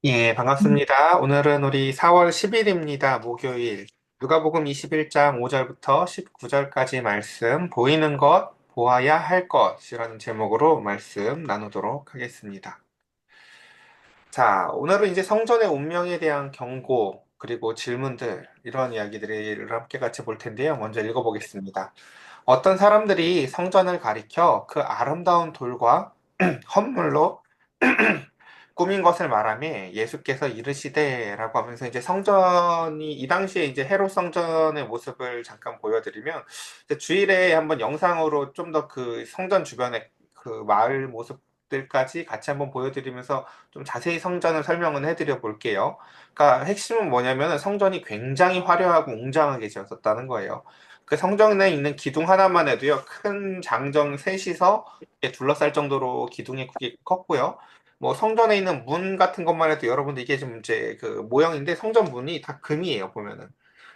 예, 반갑습니다. 오늘은 우리 4월 10일입니다. 목요일. 누가복음 21장 5절부터 19절까지 말씀, 보이는 것, 보아야 할 것이라는 제목으로 말씀 나누도록 하겠습니다. 자, 오늘은 이제 성전의 운명에 대한 경고, 그리고 질문들, 이런 이야기들을 함께 같이 볼 텐데요. 먼저 읽어보겠습니다. 어떤 사람들이 성전을 가리켜 그 아름다운 돌과 헌물로 꾸민 것을 말하며 예수께서 이르시되라고 하면서 이제 성전이 이 당시에 이제 헤롯 성전의 모습을 잠깐 보여드리면 이제 주일에 한번 영상으로 좀 더 그 성전 주변의 그 마을 모습들까지 같이 한번 보여드리면서 좀 자세히 성전을 설명을 해드려 볼게요. 그러니까 핵심은 뭐냐면은 성전이 굉장히 화려하고 웅장하게 지어졌다는 거예요. 그 성전에 있는 기둥 하나만 해도요, 큰 장정 셋이서 이렇게 둘러쌀 정도로 기둥의 크기 컸고요. 뭐 성전에 있는 문 같은 것만 해도 여러분들 이게 좀 이제 그 모형인데 성전 문이 다 금이에요, 보면은.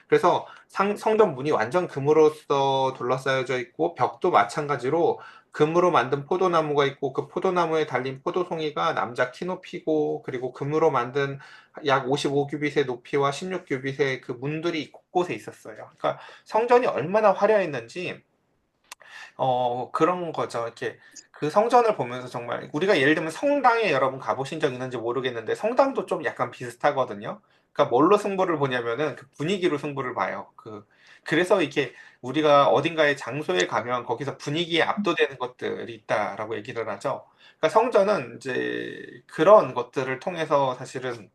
그래서 성전 문이 완전 금으로써 둘러싸여져 있고 벽도 마찬가지로 금으로 만든 포도나무가 있고 그 포도나무에 달린 포도송이가 남자 키 높이고 그리고 금으로 만든 약 55규빗의 높이와 16규빗의 그 문들이 곳곳에 있었어요. 그러니까 성전이 얼마나 화려했는지 그런 거죠. 이렇게 그 성전을 보면서 정말 우리가 예를 들면 성당에 여러분 가보신 적 있는지 모르겠는데 성당도 좀 약간 비슷하거든요. 그러니까 뭘로 승부를 보냐면은 그 분위기로 승부를 봐요. 그래서 이렇게 우리가 어딘가에 장소에 가면 거기서 분위기에 압도되는 것들이 있다라고 얘기를 하죠. 그러니까 성전은 이제 그런 것들을 통해서 사실은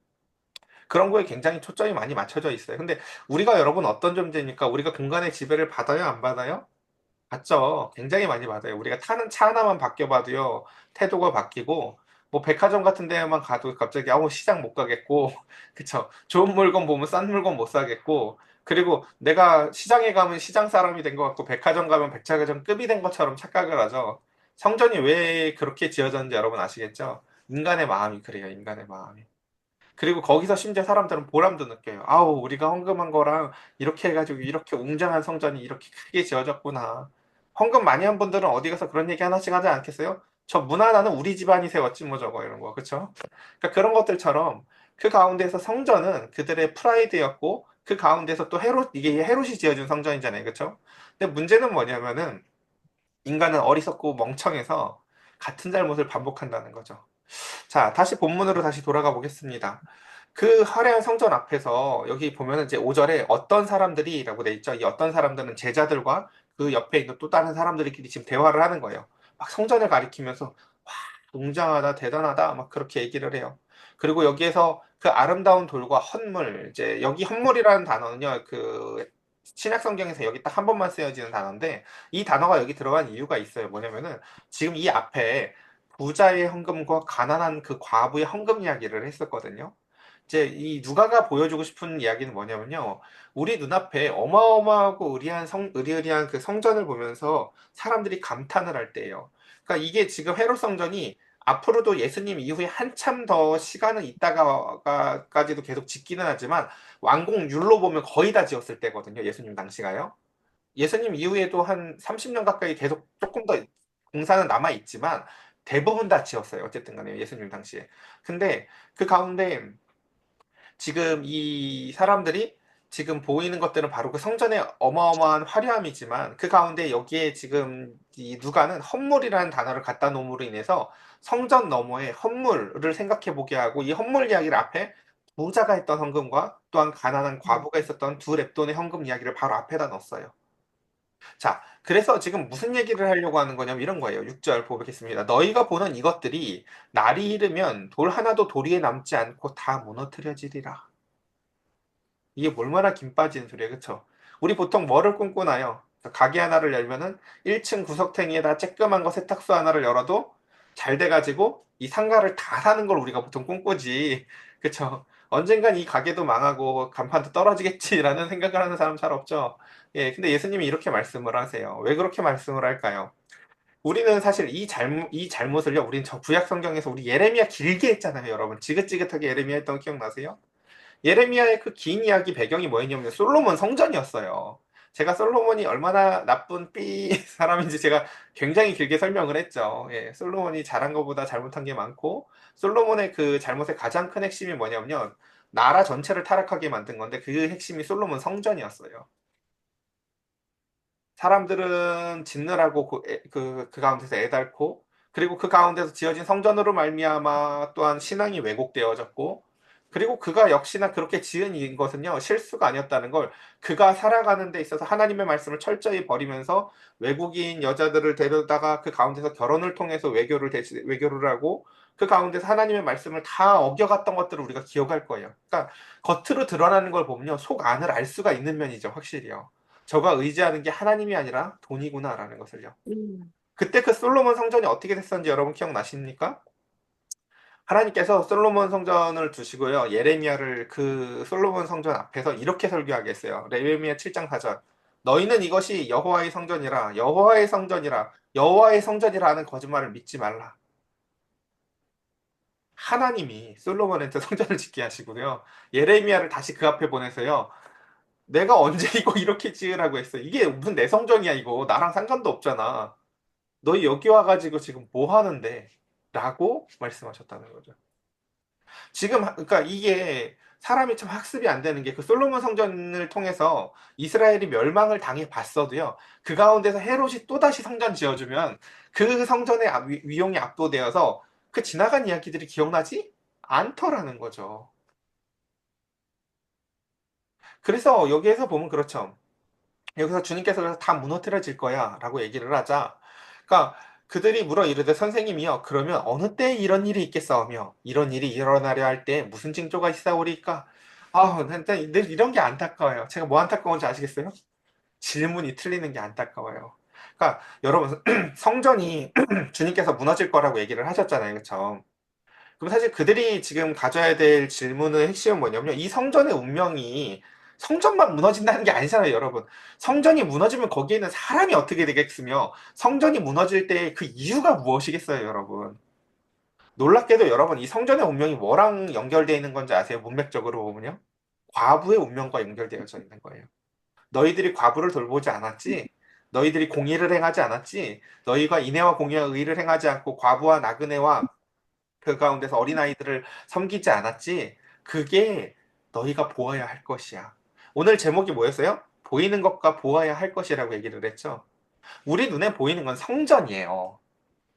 그런 거에 굉장히 초점이 많이 맞춰져 있어요. 근데 우리가 여러분 어떤 존재입니까? 우리가 공간의 지배를 받아요, 안 받아요? 맞죠. 굉장히 많이 받아요. 우리가 타는 차 하나만 바뀌어봐도요, 태도가 바뀌고, 뭐 백화점 같은 데만 가도 갑자기 아우 시장 못 가겠고, 그쵸. 좋은 물건 보면 싼 물건 못 사겠고, 그리고 내가 시장에 가면 시장 사람이 된 것 같고, 백화점 가면 백화점급이 된 것처럼 착각을 하죠. 성전이 왜 그렇게 지어졌는지 여러분 아시겠죠? 인간의 마음이 그래요, 인간의 마음이. 그리고 거기서 심지어 사람들은 보람도 느껴요. 아우, 우리가 헌금한 거랑 이렇게 해가지고 이렇게 웅장한 성전이 이렇게 크게 지어졌구나. 헌금 많이 한 분들은 어디 가서 그런 얘기 하나씩 하지 않겠어요? 저 문 하나는 우리 집안이 세웠지 뭐 저거 이런 거 그쵸? 그러니까 그런 것들처럼 그 가운데서 성전은 그들의 프라이드였고 그 가운데서 또 헤롯 이게 헤롯이 지어준 성전이잖아요 그쵸? 근데 문제는 뭐냐면은 인간은 어리석고 멍청해서 같은 잘못을 반복한다는 거죠. 자, 다시 본문으로 다시 돌아가 보겠습니다. 그 화려한 성전 앞에서 여기 보면은 이제 5절에 어떤 사람들이라고 돼 있죠. 이 어떤 사람들은 제자들과 그 옆에 있는 또 다른 사람들끼리 지금 대화를 하는 거예요. 막 성전을 가리키면서 와, 웅장하다, 대단하다 막 그렇게 얘기를 해요. 그리고 여기에서 그 아름다운 돌과 헌물, 이제 여기 헌물이라는 단어는요. 그 신약 성경에서 여기 딱 한 번만 쓰여지는 단어인데 이 단어가 여기 들어간 이유가 있어요. 뭐냐면은 지금 이 앞에 부자의 헌금과 가난한 그 과부의 헌금 이야기를 했었거든요. 이제 이 누가가 보여주고 싶은 이야기는 뭐냐면요. 우리 눈앞에 어마어마하고 의리의리한 그 성전을 보면서 사람들이 감탄을 할 때예요. 그러니까 이게 지금 헤롯 성전이 앞으로도 예수님 이후에 한참 더 시간은 있다가까지도 계속 짓기는 하지만 완공률로 보면 거의 다 지었을 때거든요. 예수님 당시가요. 예수님 이후에도 한 30년 가까이 계속 조금 더 공사는 남아 있지만 대부분 다 지었어요. 어쨌든 간에 예수님 당시에. 근데 그 가운데 지금 이 사람들이 지금 보이는 것들은 바로 그 성전의 어마어마한 화려함이지만 그 가운데 여기에 지금 이 누가는 헌물이라는 단어를 갖다 놓음으로 인해서 성전 너머의 헌물을 생각해 보게 하고 이 헌물 이야기를 앞에 부자가 했던 헌금과 또한 가난한 과부가 있었던 두 렙돈의 헌금 이야기를 바로 앞에다 넣었어요. 자, 그래서 지금 무슨 얘기를 하려고 하는 거냐면 이런 거예요. 6절 보겠습니다. 너희가 보는 이것들이 날이 이르면 돌 하나도 도리에 남지 않고 다 무너뜨려지리라. 이게 얼마나 김 빠지는 소리예요. 그쵸? 우리 보통 뭐를 꿈꾸나요? 가게 하나를 열면은 1층 구석탱이에다 쬐끄만 거 세탁소 하나를 열어도 잘 돼가지고 이 상가를 다 사는 걸 우리가 보통 꿈꾸지. 그쵸? 언젠간 이 가게도 망하고 간판도 떨어지겠지라는 생각을 하는 사람 잘 없죠. 예, 근데 예수님이 이렇게 말씀을 하세요. 왜 그렇게 말씀을 할까요? 우리는 사실 이 잘못을요, 우리는 저 구약 성경에서 우리 예레미야 길게 했잖아요, 여러분. 지긋지긋하게 예레미야 했던 거 기억나세요? 예레미야의 그 긴 이야기 배경이 뭐였냐면 솔로몬 성전이었어요. 제가 솔로몬이 얼마나 나쁜 삐 사람인지 제가 굉장히 길게 설명을 했죠. 예, 솔로몬이 잘한 것보다 잘못한 게 많고, 솔로몬의 그 잘못의 가장 큰 핵심이 뭐냐면요. 나라 전체를 타락하게 만든 건데, 그 핵심이 솔로몬 성전이었어요. 사람들은 짓느라고 그 가운데서 애달고, 그리고 그 가운데서 지어진 성전으로 말미암아 또한 신앙이 왜곡되어졌고, 그리고 그가 역시나 그렇게 지은 이 것은요 실수가 아니었다는 걸, 그가 살아가는 데 있어서 하나님의 말씀을 철저히 버리면서 외국인 여자들을 데려다가 그 가운데서 결혼을 통해서 외교를 하고, 그 가운데서 하나님의 말씀을 다 어겨갔던 것들을 우리가 기억할 거예요. 그러니까 겉으로 드러나는 걸 보면요 속 안을 알 수가 있는 면이죠, 확실히요. 저가 의지하는 게 하나님이 아니라 돈이구나라는 것을요. 그때 그 솔로몬 성전이 어떻게 됐었는지 여러분 기억나십니까? 하나님께서 솔로몬 성전을 두시고요. 예레미야를 그 솔로몬 성전 앞에서 이렇게 설교하게 했어요. 예레미야 7장 4절. 너희는 이것이 여호와의 성전이라, 여호와의 성전이라, 여호와의 성전이라 하는 거짓말을 믿지 말라. 하나님이 솔로몬한테 성전을 짓게 하시고요. 예레미야를 다시 그 앞에 보내서요. 내가 언제 이거 이렇게 지으라고 했어. 이게 무슨 내 성전이야 이거. 나랑 상관도 없잖아. 너희 여기 와가지고 지금 뭐 하는데? 라고 말씀하셨다는 거죠. 지금, 그러니까 이게 사람이 참 학습이 안 되는 게, 그 솔로몬 성전을 통해서 이스라엘이 멸망을 당해 봤어도요, 그 가운데서 헤롯이 또다시 성전 지어주면 그 성전의 위용이 압도되어서 그 지나간 이야기들이 기억나지 않더라는 거죠. 그래서 여기에서 보면 그렇죠. 여기서 주님께서 그래서 다 무너뜨려질 거야 라고 얘기를 하자, 그러니까 그들이 물어 이르되 선생님이여 그러면 어느 때에 이런 일이 있겠사오며 이런 일이 일어나려 할 때 무슨 징조가 있사오리까. 근데 늘 이런 게 안타까워요. 제가 뭐 안타까운지 아시겠어요? 질문이 틀리는 게 안타까워요. 그러니까 여러분 성전이 주님께서 무너질 거라고 얘기를 하셨잖아요, 그렇죠? 그럼 사실 그들이 지금 가져야 될 질문의 핵심은 뭐냐면요. 이 성전의 운명이 성전만 무너진다는 게 아니잖아요, 여러분. 성전이 무너지면 거기에 있는 사람이 어떻게 되겠으며, 성전이 무너질 때 그 이유가 무엇이겠어요, 여러분. 놀랍게도 여러분, 이 성전의 운명이 뭐랑 연결되어 있는 건지 아세요? 문맥적으로 보면요. 과부의 운명과 연결되어져 있는 거예요. 너희들이 과부를 돌보지 않았지? 너희들이 공의를 행하지 않았지? 너희가 인애와 공의와 의를 행하지 않고 과부와 나그네와 그 가운데서 어린아이들을 섬기지 않았지? 그게 너희가 보아야 할 것이야. 오늘 제목이 뭐였어요? 보이는 것과 보아야 할 것이라고 얘기를 했죠. 우리 눈에 보이는 건 성전이에요.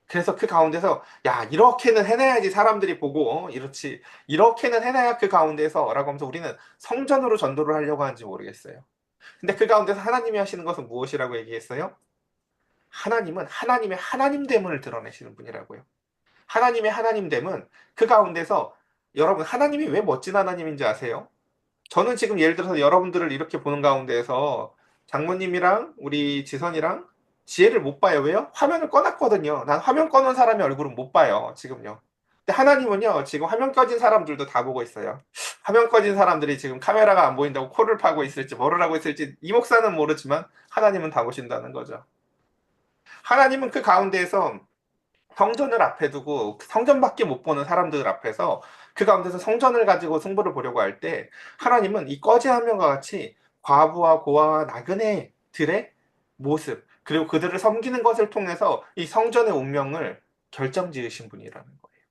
그래서 그 가운데서 야 이렇게는 해놔야지 사람들이 보고 이렇지, 이렇게는 해놔야 그 가운데서 라고 하면서 우리는 성전으로 전도를 하려고 하는지 모르겠어요. 근데 그 가운데서 하나님이 하시는 것은 무엇이라고 얘기했어요? 하나님은 하나님의 하나님됨을 드러내시는 분이라고요. 하나님의 하나님됨은 그 가운데서, 여러분 하나님이 왜 멋진 하나님인지 아세요? 저는 지금 예를 들어서 여러분들을 이렇게 보는 가운데에서 장모님이랑 우리 지선이랑 지혜를 못 봐요. 왜요? 화면을 꺼놨거든요. 난 화면 꺼놓은 사람의 얼굴은 못 봐요. 지금요. 근데 하나님은요, 지금 화면 꺼진 사람들도 다 보고 있어요. 화면 꺼진 사람들이 지금 카메라가 안 보인다고 코를 파고 있을지 뭐를 하고 있을지 이 목사는 모르지만 하나님은 다 보신다는 거죠. 하나님은 그 가운데에서 성전을 앞에 두고 성전밖에 못 보는 사람들 앞에서 그 가운데서 성전을 가지고 승부를 보려고 할 때, 하나님은 이 꺼진 화면과 같이 과부와 고아와 나그네들의 모습, 그리고 그들을 섬기는 것을 통해서 이 성전의 운명을 결정지으신 분이라는 거예요.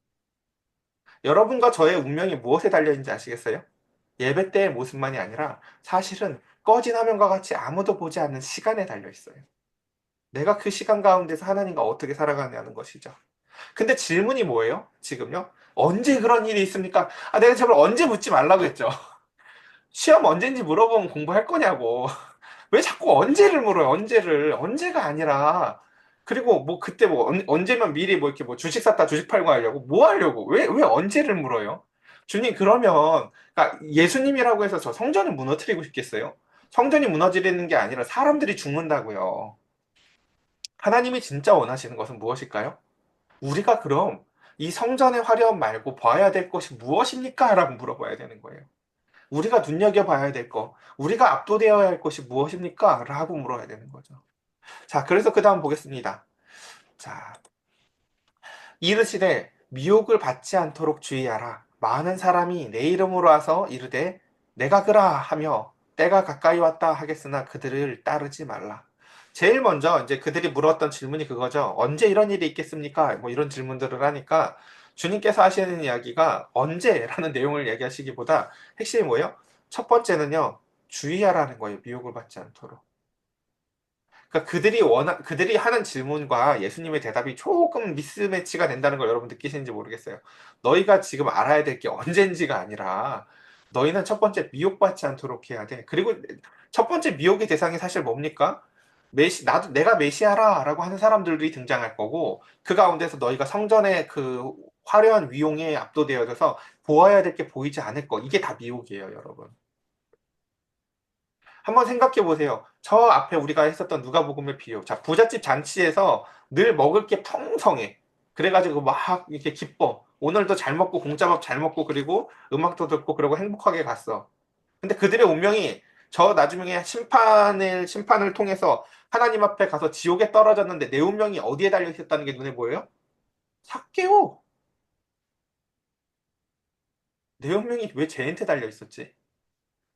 여러분과 저의 운명이 무엇에 달려있는지 아시겠어요? 예배 때의 모습만이 아니라 사실은 꺼진 화면과 같이 아무도 보지 않는 시간에 달려있어요. 내가 그 시간 가운데서 하나님과 어떻게 살아가냐는 것이죠. 근데 질문이 뭐예요? 지금요? 언제 그런 일이 있습니까? 내가 제발 언제 묻지 말라고 했죠. 시험 언제인지 물어보면 공부할 거냐고. 왜 자꾸 언제를 물어요? 언제를. 언제가 아니라. 그리고 뭐 그때 뭐 언제면 미리 뭐 이렇게 뭐 주식 샀다 주식 팔고 하려고 뭐 하려고 왜 언제를 물어요? 주님 그러면, 그러니까 예수님이라고 해서 저 성전을 무너뜨리고 싶겠어요? 성전이 무너지는 게 아니라 사람들이 죽는다고요. 하나님이 진짜 원하시는 것은 무엇일까요? 우리가 그럼 이 성전의 화려함 말고 봐야 될 것이 무엇입니까? 라고 물어봐야 되는 거예요. 우리가 눈여겨봐야 될 것, 우리가 압도되어야 할 것이 무엇입니까? 라고 물어야 되는 거죠. 자, 그래서 그 다음 보겠습니다. 자, 이르시되 미혹을 받지 않도록 주의하라. 많은 사람이 내 이름으로 와서 이르되 내가 그라 하며 때가 가까이 왔다 하겠으나 그들을 따르지 말라. 제일 먼저 이제 그들이 물었던 질문이 그거죠. 언제 이런 일이 있겠습니까? 뭐 이런 질문들을 하니까 주님께서 하시는 이야기가 언제라는 내용을 얘기하시기보다 핵심이 뭐예요? 첫 번째는요, 주의하라는 거예요. 미혹을 받지 않도록. 그러니까 그들이 하는 질문과 예수님의 대답이 조금 미스매치가 된다는 걸 여러분 느끼시는지 모르겠어요. 너희가 지금 알아야 될 게 언젠지가 아니라 너희는 첫 번째 미혹받지 않도록 해야 돼. 그리고 첫 번째 미혹의 대상이 사실 뭡니까? 나도 내가 메시아라라고 하는 사람들이 등장할 거고 그 가운데서 너희가 성전의 그 화려한 위용에 압도되어져서 보아야 될 게 보이지 않을 거. 이게 다 미혹이에요, 여러분. 한번 생각해 보세요. 저 앞에 우리가 했었던 누가복음의 비유. 자, 부잣집 잔치에서 늘 먹을 게 풍성해. 그래가지고 막 이렇게 기뻐. 오늘도 잘 먹고 공짜밥 잘 먹고 그리고 음악도 듣고 그러고 행복하게 갔어. 근데 그들의 운명이 저 나중에 심판을 통해서 하나님 앞에 가서 지옥에 떨어졌는데 내 운명이 어디에 달려 있었다는 게 눈에 보여요? 삭개오. 내 운명이 왜 쟤한테 달려 있었지?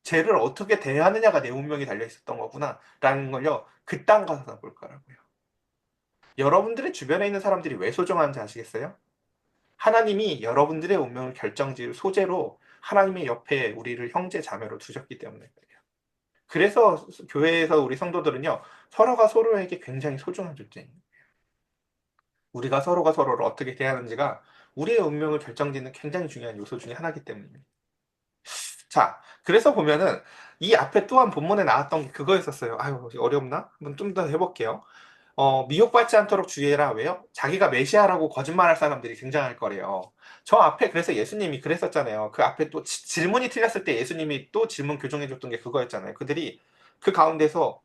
쟤를 어떻게 대하느냐가 내 운명이 달려 있었던 거구나. 라는 걸요. 그딴 가서 볼 거라고요. 여러분들의 주변에 있는 사람들이 왜 소중한지 아시겠어요? 하나님이 여러분들의 운명을 결정지을 소재로 하나님의 옆에 우리를 형제 자매로 두셨기 때문에 그래요. 그래서 교회에서 우리 성도들은요, 서로가 서로에게 굉장히 소중한 존재입니다. 우리가 서로가 서로를 어떻게 대하는지가 우리의 운명을 결정짓는 굉장히 중요한 요소 중에 하나이기 때문입니다. 자, 그래서 보면은 이 앞에 또한 본문에 나왔던 게 그거였었어요. 아유, 어렵나? 한번 좀 더 해볼게요. 미혹받지 않도록 주의해라. 왜요? 자기가 메시아라고 거짓말할 사람들이 등장할 거래요. 저 앞에 그래서 예수님이 그랬었잖아요. 그 앞에 또 질문이 틀렸을 때 예수님이 또 질문 교정해줬던 게 그거였잖아요. 그들이 그 가운데서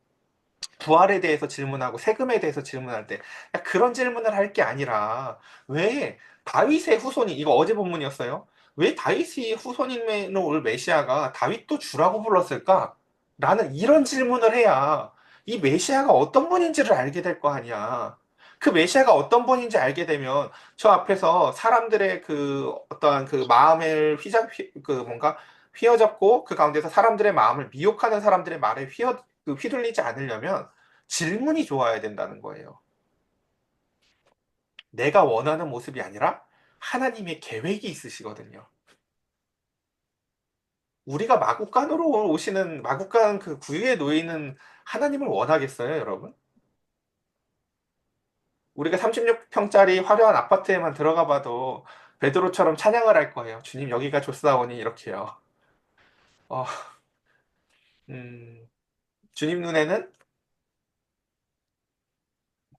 부활에 대해서 질문하고 세금에 대해서 질문할 때 그런 질문을 할 게 아니라 왜 다윗의 후손이 이거 어제 본문이었어요. 왜 다윗이 후손인 올 메시아가 다윗도 주라고 불렀을까? 라는 이런 질문을 해야 이 메시아가 어떤 분인지를 알게 될 거 아니야. 그 메시아가 어떤 분인지 알게 되면 저 앞에서 사람들의 그 어떠한 그 마음을 그 뭔가 휘어잡고 그 가운데서 사람들의 마음을 미혹하는 사람들의 말에 휘둘리지 않으려면 질문이 좋아야 된다는 거예요. 내가 원하는 모습이 아니라 하나님의 계획이 있으시거든요. 우리가 마국간으로 오시는 마국간 그 구유에 놓이는 하나님을 원하겠어요, 여러분? 우리가 36평짜리 화려한 아파트에만 들어가 봐도 베드로처럼 찬양을 할 거예요. 주님 여기가 좋사오니 이렇게요. 어, 음, 주님 눈에는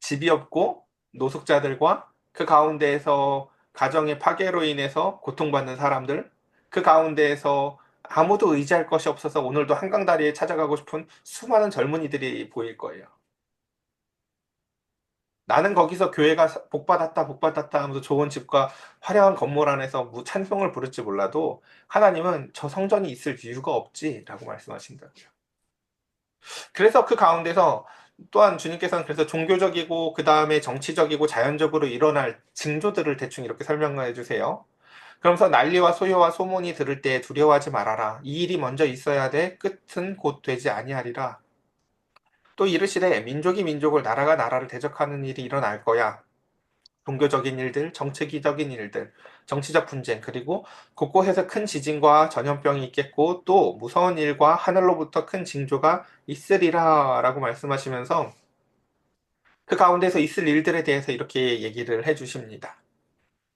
집이 없고 노숙자들과 그 가운데에서 가정의 파괴로 인해서 고통받는 사람들, 그 가운데에서 아무도 의지할 것이 없어서 오늘도 한강다리에 찾아가고 싶은 수많은 젊은이들이 보일 거예요. 나는 거기서 교회가 복받았다, 복받았다 하면서 좋은 집과 화려한 건물 안에서 찬송을 부를지 몰라도 하나님은 저 성전이 있을 이유가 없지라고 말씀하신다고요. 그래서 그 가운데서 또한 주님께서는 그래서 종교적이고 그 다음에 정치적이고 자연적으로 일어날 징조들을 대충 이렇게 설명해 주세요. 그러면서 난리와 소요와 소문이 들을 때 두려워하지 말아라. 이 일이 먼저 있어야 돼. 끝은 곧 되지 아니하리라. 또 이르시되 민족이 민족을 나라가 나라를 대적하는 일이 일어날 거야. 종교적인 일들, 정치적인 일들, 정치적 분쟁, 그리고 곳곳에서 큰 지진과 전염병이 있겠고 또 무서운 일과 하늘로부터 큰 징조가 있으리라 라고 말씀하시면서 그 가운데서 있을 일들에 대해서 이렇게 얘기를 해 주십니다.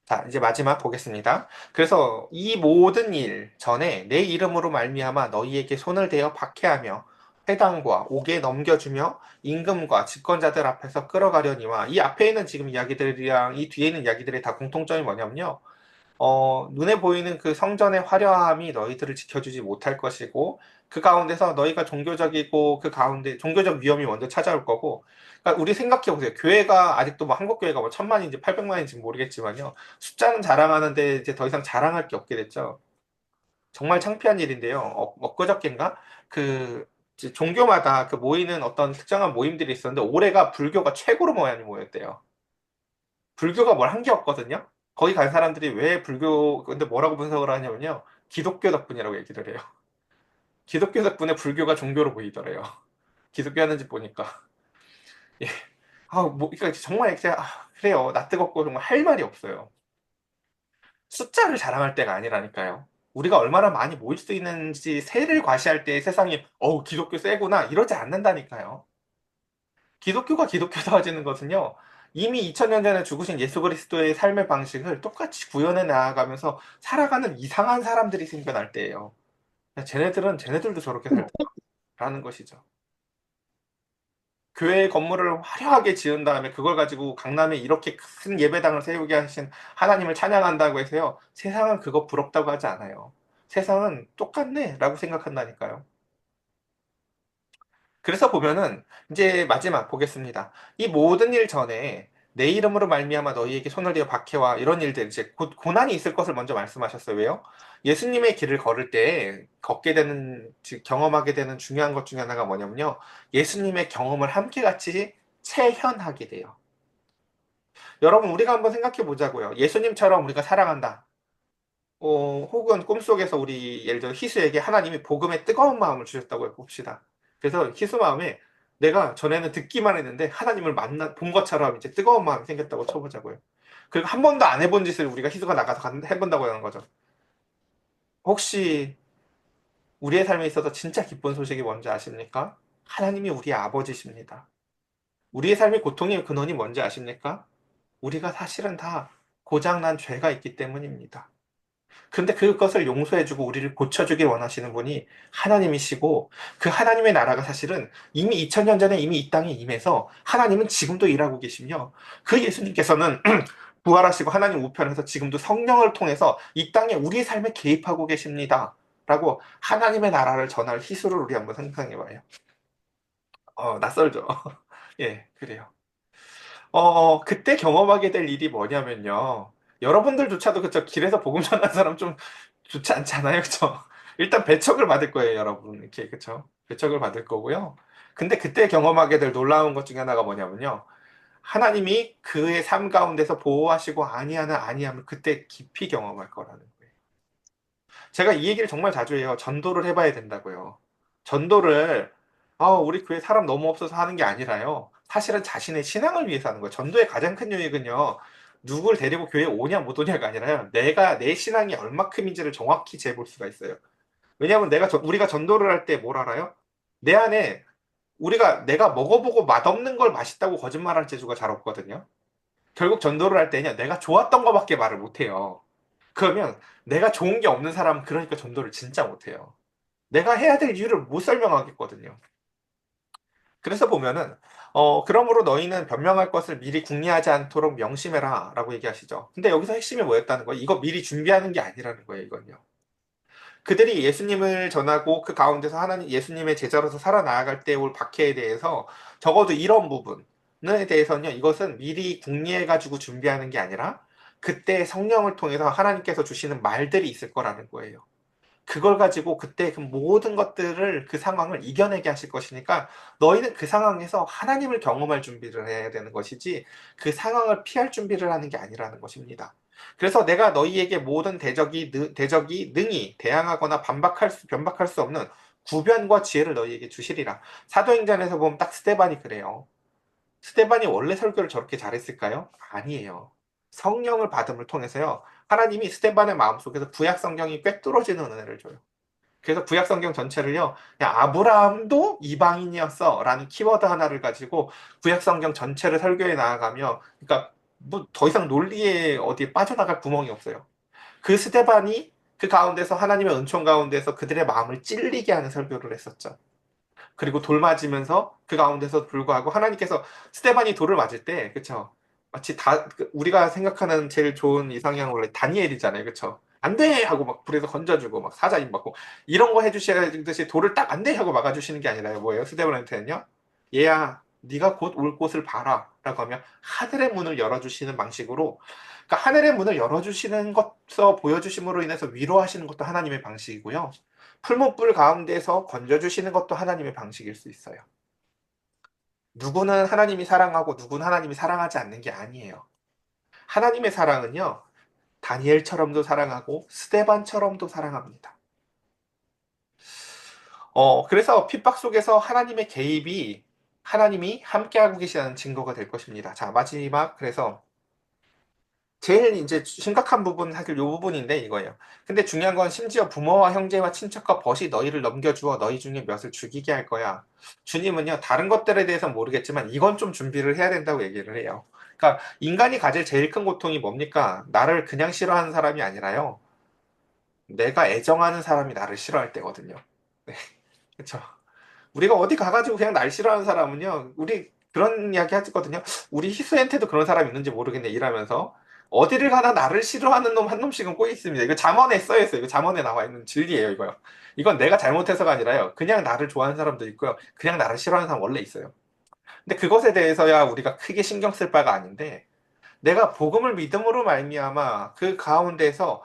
자, 이제 마지막 보겠습니다. 그래서 이 모든 일 전에 내 이름으로 말미암아 너희에게 손을 대어 박해하며 회당과 옥에 넘겨주며 임금과 집권자들 앞에서 끌어가려니와 이 앞에 있는 지금 이야기들이랑 이 뒤에 있는 이야기들의 다 공통점이 뭐냐면요. 눈에 보이는 그 성전의 화려함이 너희들을 지켜주지 못할 것이고, 그 가운데서 너희가 종교적이고, 그 가운데 종교적 위험이 먼저 찾아올 거고, 그러니까 우리 생각해 보세요. 교회가 아직도 뭐 한국 교회가 뭐 1,000만인지 800만인지 모르겠지만요. 숫자는 자랑하는데 이제 더 이상 자랑할 게 없게 됐죠. 정말 창피한 일인데요. 엊그저께인가? 그 이제 종교마다 그 모이는 어떤 특정한 모임들이 있었는데 올해가 불교가 최고로 많이 모였대요. 불교가 뭘 한 게 없거든요. 거기 간 사람들이 왜 불교 근데 뭐라고 분석을 하냐면요. 기독교 덕분이라고 얘기를 해요. 기독교 덕분에 불교가 종교로 보이더래요. 기독교 하는 집 보니까. 예. 그러니까 정말 그냥, 그래요. 나 뜨겁고 정말 할 말이 없어요. 숫자를 자랑할 때가 아니라니까요. 우리가 얼마나 많이 모일 수 있는지 세를 과시할 때 세상이, 기독교 세구나, 이러지 않는다니까요. 기독교가 기독교다워지는 것은요, 이미 2000년 전에 죽으신 예수 그리스도의 삶의 방식을 똑같이 구현해 나아가면서 살아가는 이상한 사람들이 생겨날 때예요. 쟤네들은 쟤네들도 저렇게 살다라는 것이죠. 교회 건물을 화려하게 지은 다음에 그걸 가지고 강남에 이렇게 큰 예배당을 세우게 하신 하나님을 찬양한다고 해서요, 세상은 그거 부럽다고 하지 않아요. 세상은 똑같네 라고 생각한다니까요. 그래서 보면은 이제 마지막 보겠습니다. 이 모든 일 전에 내 이름으로 말미암아 너희에게 손을 대어 박해와 이런 일들, 이제 곧 고난이 있을 것을 먼저 말씀하셨어요. 왜요? 예수님의 길을 걸을 때 걷게 되는, 즉 경험하게 되는 중요한 것 중에 하나가 뭐냐면요, 예수님의 경험을 함께 같이 체현하게 돼요. 여러분, 우리가 한번 생각해 보자고요. 예수님처럼 우리가 사랑한다. 혹은 꿈속에서 우리 예를 들어 희수에게 하나님이 복음의 뜨거운 마음을 주셨다고 봅시다. 그래서 희수 마음에 내가 전에는 듣기만 했는데 하나님을 본 것처럼 이제 뜨거운 마음이 생겼다고 쳐보자고요. 그리고 한 번도 안 해본 짓을 우리가 희수가 나가서 해본다고 하는 거죠. 혹시 우리의 삶에 있어서 진짜 기쁜 소식이 뭔지 아십니까? 하나님이 우리의 아버지십니다. 우리의 삶의 고통의 근원이 뭔지 아십니까? 우리가 사실은 다 고장난 죄가 있기 때문입니다. 근데 그것을 용서해주고 우리를 고쳐주길 원하시는 분이 하나님이시고, 그 하나님의 나라가 사실은 이미 2000년 전에 이미 이 땅에 임해서 하나님은 지금도 일하고 계시며, 그 예수님께서는 부활하시고 하나님 우편에서 지금도 성령을 통해서 이 땅에 우리의 삶에 개입하고 계십니다. 라고 하나님의 나라를 전할 희수를 우리 한번 상상해 봐요. 낯설죠? 예, 그래요. 그때 경험하게 될 일이 뭐냐면요. 여러분들조차도 그쵸. 길에서 복음 전하는 사람 좀 좋지 않잖아요. 그쵸? 일단 배척을 받을 거예요, 여러분. 이렇게, 그쵸? 배척을 받을 거고요. 근데 그때 경험하게 될 놀라운 것 중에 하나가 뭐냐면요. 하나님이 그의 삶 가운데서 보호하시고 아니하는 아니함을 그때 깊이 경험할 거라는 거예요. 제가 이 얘기를 정말 자주 해요. 전도를 해봐야 된다고요. 전도를, 우리 교회 사람 너무 없어서 하는 게 아니라요. 사실은 자신의 신앙을 위해서 하는 거예요. 전도의 가장 큰 유익은요, 누굴 데리고 교회에 오냐 못 오냐가 아니라요. 내 신앙이 얼마큼인지를 정확히 재볼 수가 있어요. 왜냐하면 우리가 전도를 할 때 뭘 알아요? 내 안에 내가 먹어보고 맛없는 걸 맛있다고 거짓말할 재주가 잘 없거든요. 결국 전도를 할 때냐, 내가 좋았던 거밖에 말을 못 해요. 그러면 내가 좋은 게 없는 사람은 그러니까 전도를 진짜 못해요. 내가 해야 될 이유를 못 설명하겠거든요. 그래서 보면은, 그러므로 너희는 변명할 것을 미리 궁리하지 않도록 명심해라 라고 얘기하시죠. 근데 여기서 핵심이 뭐였다는 거예요? 이거 미리 준비하는 게 아니라는 거예요, 이건요. 그들이 예수님을 전하고 그 가운데서 하나님 예수님의 제자로서 살아나갈 때 올 박해에 대해서 적어도 이런 부분에 대해서는요, 이것은 미리 궁리해가지고 준비하는 게 아니라 그때 성령을 통해서 하나님께서 주시는 말들이 있을 거라는 거예요. 그걸 가지고 그때 그 모든 것들을 그 상황을 이겨내게 하실 것이니까 너희는 그 상황에서 하나님을 경험할 준비를 해야 되는 것이지 그 상황을 피할 준비를 하는 게 아니라는 것입니다. 그래서 내가 너희에게 모든 대적이 능히 대항하거나 변박할 수 없는 구변과 지혜를 너희에게 주시리라. 사도행전에서 보면 딱 스데반이 그래요. 스데반이 원래 설교를 저렇게 잘했을까요? 아니에요. 성령을 받음을 통해서요. 하나님이 스데반의 마음속에서 구약 성경이 꿰뚫어지는 은혜를 줘요. 그래서 구약 성경 전체를요, 그냥 아브라함도 이방인이었어 라는 키워드 하나를 가지고 구약 성경 전체를 설교해 나아가며, 그러니까 뭐 더 이상 논리에 어디에 빠져나갈 구멍이 없어요. 그 스데반이 그 가운데서 하나님의 은총 가운데서 그들의 마음을 찔리게 하는 설교를 했었죠. 그리고 돌 맞으면서 그 가운데서 불구하고 하나님께서 스테반이 돌을 맞을 때, 그쵸? 마치 우리가 생각하는 제일 좋은 이상형 원래 다니엘이잖아요. 그쵸? 안 돼! 하고 막 불에서 건져주고 막 사자임 받고 이런 거 해주셔야듯이 돌을 딱 안 돼! 하고 막아주시는 게 아니라요. 뭐예요? 스테반한테는요? 얘야, 네가 곧 올 곳을 봐라. 라고 하면 하늘의 문을 열어주시는 방식으로, 그러니까 하늘의 문을 열어주시는 것서 보여주심으로 인해서 위로하시는 것도 하나님의 방식이고요. 풀무불 가운데서 건져주시는 것도 하나님의 방식일 수 있어요. 누구는 하나님이 사랑하고 누구는 하나님이 사랑하지 않는 게 아니에요. 하나님의 사랑은요, 다니엘처럼도 사랑하고 스데반처럼도 사랑합니다. 그래서 핍박 속에서 하나님의 개입이 하나님이 함께하고 계시다는 증거가 될 것입니다. 자, 마지막 그래서 제일 이제 심각한 부분 사실 요 부분인데 이거예요. 근데 중요한 건 심지어 부모와 형제와 친척과 벗이 너희를 넘겨주어 너희 중에 몇을 죽이게 할 거야. 주님은요, 다른 것들에 대해서는 모르겠지만 이건 좀 준비를 해야 된다고 얘기를 해요. 그러니까 인간이 가질 제일 큰 고통이 뭡니까? 나를 그냥 싫어하는 사람이 아니라요. 내가 애정하는 사람이 나를 싫어할 때거든요. 네, 그렇죠. 우리가 어디 가가지고 그냥 날 싫어하는 사람은요, 우리 그런 이야기 하거든요. 우리 희수한테도 그런 사람 있는지 모르겠네, 일하면서. 어디를 가나 나를 싫어하는 놈 한 놈씩은 꼭 있습니다. 이거 잠언에 써 있어요. 이거 잠언에 나와 있는 진리예요, 이거요. 이건 내가 잘못해서가 아니라요. 그냥 나를 좋아하는 사람도 있고요. 그냥 나를 싫어하는 사람 원래 있어요. 근데 그것에 대해서야 우리가 크게 신경 쓸 바가 아닌데, 내가 복음을 믿음으로 말미암아 그 가운데서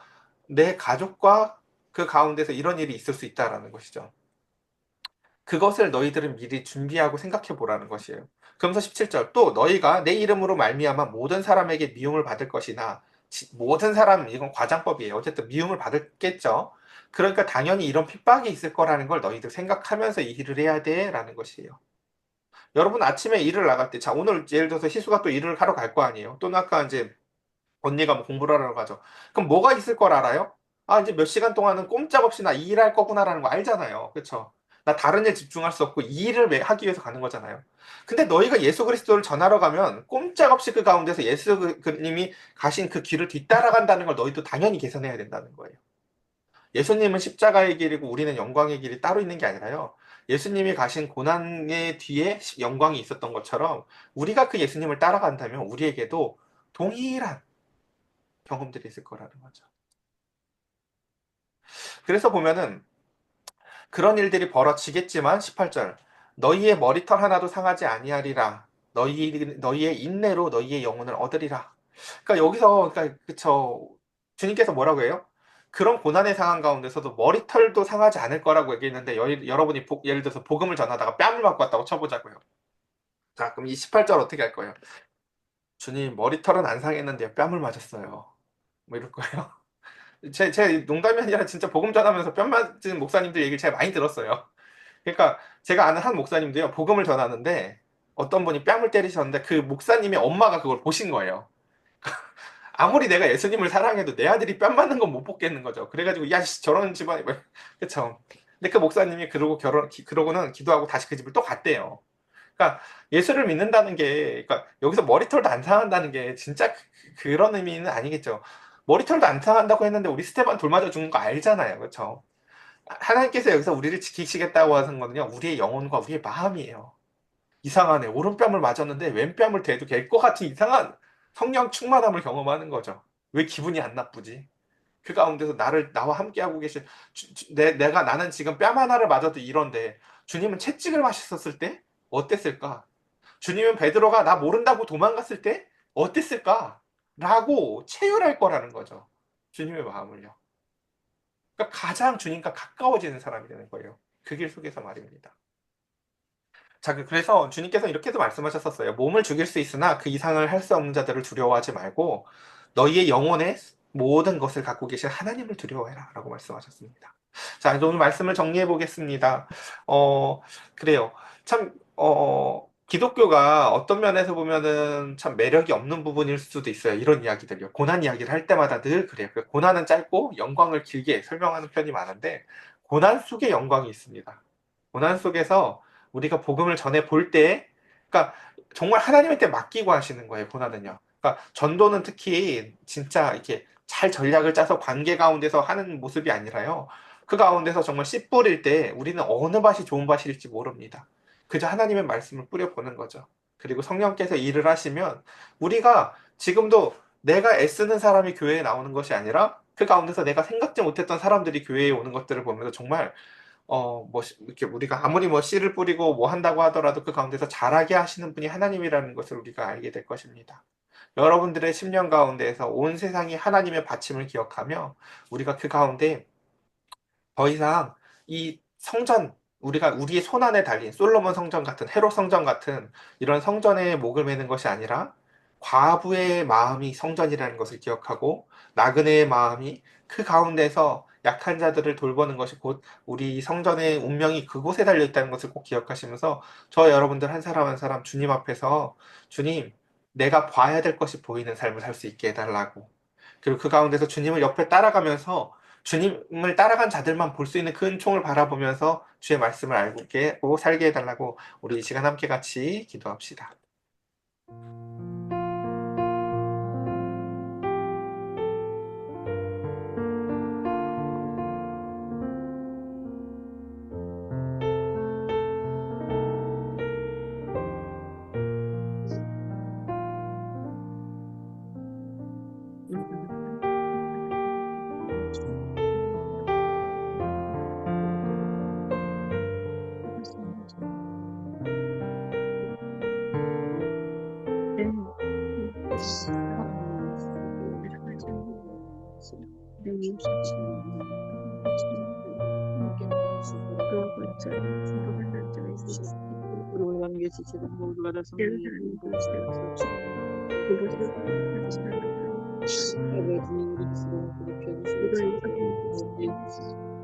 내 가족과 그 가운데서 이런 일이 있을 수 있다라는 것이죠. 그것을 너희들은 미리 준비하고 생각해 보라는 것이에요. 그러면서 17절 또 너희가 내 이름으로 말미암아 모든 사람에게 미움을 받을 것이나 모든 사람 이건 과장법이에요. 어쨌든 미움을 받겠죠. 그러니까 당연히 이런 핍박이 있을 거라는 걸 너희들 생각하면서 이 일을 해야 돼라는 것이에요. 여러분 아침에 일을 나갈 때, 자 오늘 예를 들어서 희수가 또 일을 하러 갈 거 아니에요. 또는 아까 이제 언니가 뭐 공부를 하러 가죠. 그럼 뭐가 있을 걸 알아요? 아, 이제 몇 시간 동안은 꼼짝없이 나 이 일할 거구나라는 거 알잖아요. 그쵸? 나 다른 일 집중할 수 없고 이 일을 하기 위해서 가는 거잖아요. 근데 너희가 예수 그리스도를 전하러 가면 꼼짝없이 그 가운데서 예수님이 가신 그 길을 뒤따라간다는 걸 너희도 당연히 계산해야 된다는 거예요. 예수님은 십자가의 길이고 우리는 영광의 길이 따로 있는 게 아니라요. 예수님이 가신 고난의 뒤에 영광이 있었던 것처럼 우리가 그 예수님을 따라간다면 우리에게도 동일한 경험들이 있을 거라는 거죠. 그래서 보면은 그런 일들이 벌어지겠지만 18절 너희의 머리털 하나도 상하지 아니하리라. 너희의 인내로 너희의 영혼을 얻으리라. 그러니까 여기서 그러니까 그쵸. 주님께서 뭐라고 해요? 그런 고난의 상황 가운데서도 머리털도 상하지 않을 거라고 얘기했는데 여러분이 예를 들어서 복음을 전하다가 뺨을 맞고 왔다고 쳐보자고요. 자, 그럼 이 18절 어떻게 할 거예요? 주님, 머리털은 안 상했는데 뺨을 맞았어요. 뭐 이럴 거예요. 제 농담이 아니라 진짜 복음 전하면서 뺨 맞은 목사님들 얘기를 제가 많이 들었어요. 그러니까 제가 아는 한 목사님도요, 복음을 전하는데 어떤 분이 뺨을 때리셨는데 그 목사님의 엄마가 그걸 보신 거예요. 아무리 내가 예수님을 사랑해도 내 아들이 뺨 맞는 건 못 보겠는 거죠. 그래가지고, 야, 씨, 저런 집안이, 뭐, 그쵸. 근데 그 목사님이 그러고는 기도하고 다시 그 집을 또 갔대요. 그러니까 예수를 믿는다는 게, 그러니까 여기서 머리털도 안 상한다는 게 진짜 그런 의미는 아니겠죠. 머리털도 안 상한다고 했는데 우리 스테반 돌 맞아 죽는 거 알잖아요. 그렇죠? 하나님께서 여기서 우리를 지키시겠다고 하는 거는요. 우리의 영혼과 우리의 마음이에요. 이상하네. 오른뺨을 맞았는데 왼뺨을 대도 될 것 같은 이상한 성령 충만함을 경험하는 거죠. 왜 기분이 안 나쁘지? 그 가운데서 나와 함께하고 계신, 나는 지금 뺨 하나를 맞아도 이런데, 주님은 채찍을 마셨을 때 어땠을까? 주님은 베드로가 나 모른다고 도망갔을 때 어땠을까? 라고 체휼할 거라는 거죠. 주님의 마음을요. 그러니까 가장 주님과 가까워지는 사람이 되는 거예요. 그 길 속에서 말입니다. 자, 그래서 주님께서 이렇게도 말씀하셨었어요. 몸을 죽일 수 있으나 그 이상을 할 수 없는 자들을 두려워하지 말고 너희의 영혼의 모든 것을 갖고 계신 하나님을 두려워해라 라고 말씀하셨습니다. 자, 이제 오늘 말씀을 정리해 보겠습니다. 그래요. 참, 기독교가 어떤 면에서 보면은 참 매력이 없는 부분일 수도 있어요. 이런 이야기들이요. 고난 이야기를 할 때마다 늘 그래요. 고난은 짧고 영광을 길게 설명하는 편이 많은데, 고난 속에 영광이 있습니다. 고난 속에서 우리가 복음을 전해 볼 때, 그러니까 정말 하나님한테 맡기고 하시는 거예요, 고난은요. 그러니까 전도는 특히 진짜 이렇게 잘 전략을 짜서 관계 가운데서 하는 모습이 아니라요. 그 가운데서 정말 씨 뿌릴 때 우리는 어느 밭이 좋은 밭일지 모릅니다. 그저 하나님의 말씀을 뿌려보는 거죠. 그리고 성령께서 일을 하시면 우리가 지금도 내가 애쓰는 사람이 교회에 나오는 것이 아니라 그 가운데서 내가 생각지 못했던 사람들이 교회에 오는 것들을 보면서 정말 뭐, 이렇게 우리가 아무리 뭐 씨를 뿌리고 뭐 한다고 하더라도 그 가운데서 자라게 하시는 분이 하나님이라는 것을 우리가 알게 될 것입니다. 여러분들의 10년 가운데에서 온 세상이 하나님의 받침을 기억하며 우리가 그 가운데 더 이상 이 성전, 우리가 우리의 손안에 달린 솔로몬 성전 같은 헤롯 성전 같은 이런 성전에 목을 매는 것이 아니라 과부의 마음이 성전이라는 것을 기억하고 나그네의 마음이 그 가운데서 약한 자들을 돌보는 것이 곧 우리 성전의 운명이 그곳에 달려 있다는 것을 꼭 기억하시면서 저 여러분들 한 사람 한 사람 주님 앞에서 주님, 내가 봐야 될 것이 보이는 삶을 살 수 있게 해달라고. 그리고 그 가운데서 주님을 옆에 따라가면서 주님을 따라간 자들만 볼 수 있는 그 은총을 바라보면서 주의 말씀을 알고 살게 해달라고 우리 이 시간 함께 같이 기도합시다.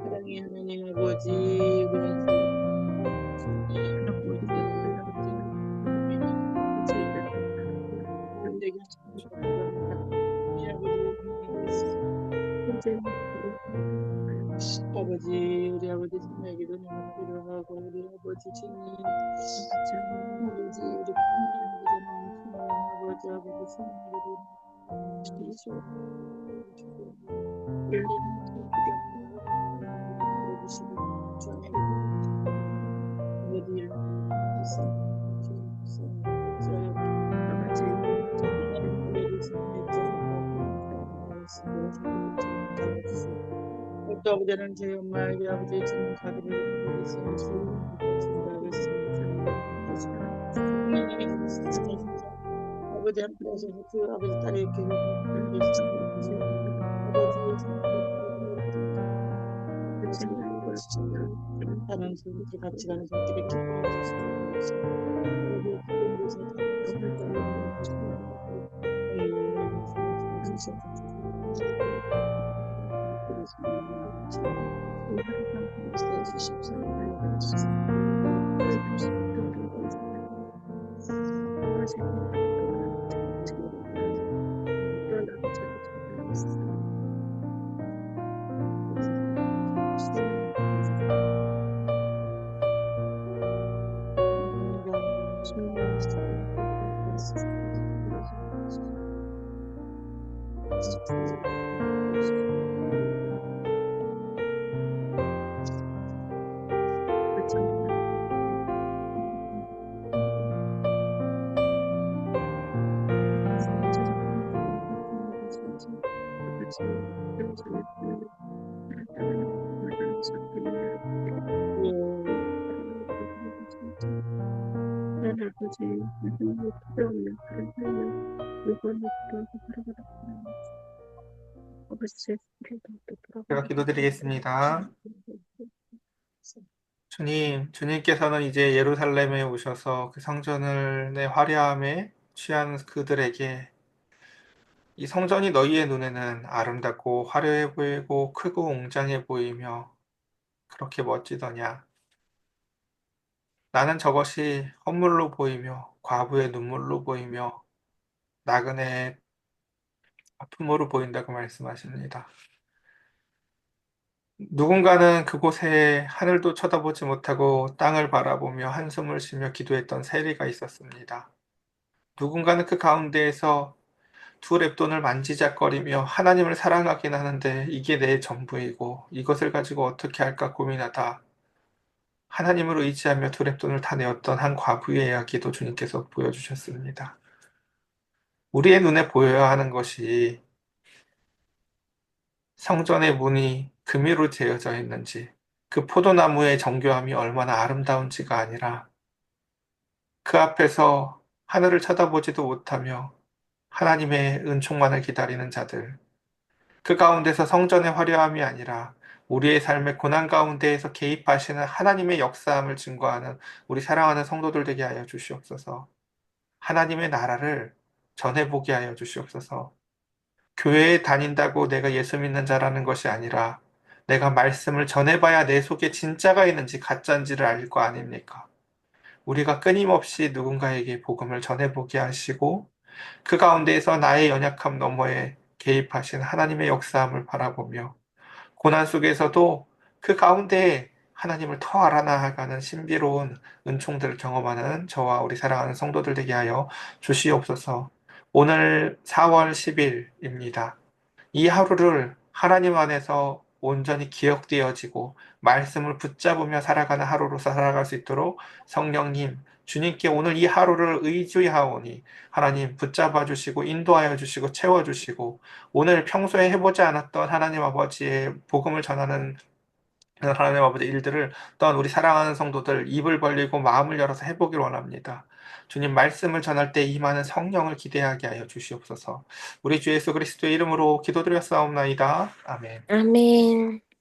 사랑의 하나님 아버지, 아버지, 우리 아버지 정말기도 너무 필요하고 우리 아버지 주님, 아버지 우리 하나님 아버지 아버지 성령으로 주시옵소서. 또 아버지는 저희 엄마 우리 아버지 주님 가드를 보내시는 주님 아버지 함께 하셔서 그 아버지 딸이 이렇게 다른 손들 같이 가는 손들이 기뻐해 제가 기도드리겠습니다. 주님, 주님께서는 이제 예루살렘에 오셔서 그 성전을 내 화려함에 취한 그들에게 이 성전이 너희의 눈에는 아름답고 화려해 보이고 크고 웅장해 보이며 그렇게 멋지더냐. 나는 저것이 헛물로 보이며 과부의 눈물로 보이며 나그네의 아픔으로 보인다고 말씀하십니다. 누군가는 그곳에 하늘도 쳐다보지 못하고 땅을 바라보며 한숨을 쉬며 기도했던 세리가 있었습니다. 누군가는 그 가운데에서 두 랩돈을 만지작거리며 하나님을 사랑하긴 하는데 이게 내 전부이고 이것을 가지고 어떻게 할까 고민하다 하나님을 의지하며 두 랩돈을 다 내었던 한 과부의 이야기도 주님께서 보여주셨습니다. 우리의 눈에 보여야 하는 것이 성전의 문이 금으로 되어져 있는지 그 포도나무의 정교함이 얼마나 아름다운지가 아니라 그 앞에서 하늘을 쳐다보지도 못하며 하나님의 은총만을 기다리는 자들, 그 가운데서 성전의 화려함이 아니라 우리의 삶의 고난 가운데에서 개입하시는 하나님의 역사함을 증거하는 우리 사랑하는 성도들 되게 하여 주시옵소서. 하나님의 나라를 전해보게 하여 주시옵소서. 교회에 다닌다고 내가 예수 믿는 자라는 것이 아니라 내가 말씀을 전해봐야 내 속에 진짜가 있는지 가짜인지를 알 거 아닙니까? 우리가 끊임없이 누군가에게 복음을 전해보게 하시고 그 가운데에서 나의 연약함 너머에 개입하신 하나님의 역사함을 바라보며 고난 속에서도 그 가운데 하나님을 더 알아나가는 신비로운 은총들을 경험하는 저와 우리 사랑하는 성도들 되게 하여 주시옵소서. 오늘 4월 10일입니다. 이 하루를 하나님 안에서 온전히 기억되어지고 말씀을 붙잡으며 살아가는 하루로 살아갈 수 있도록 성령님, 주님께 오늘 이 하루를 의지하오니 하나님 붙잡아 주시고 인도하여 주시고 채워 주시고 오늘 평소에 해보지 않았던 하나님 아버지의 복음을 전하는 하나님 아버지 일들을 또한 우리 사랑하는 성도들 입을 벌리고 마음을 열어서 해보길 원합니다. 주님 말씀을 전할 때 임하는 성령을 기대하게 하여 주시옵소서. 우리 주 예수 그리스도의 이름으로 기도드렸사옵나이다. 아멘. 아멘.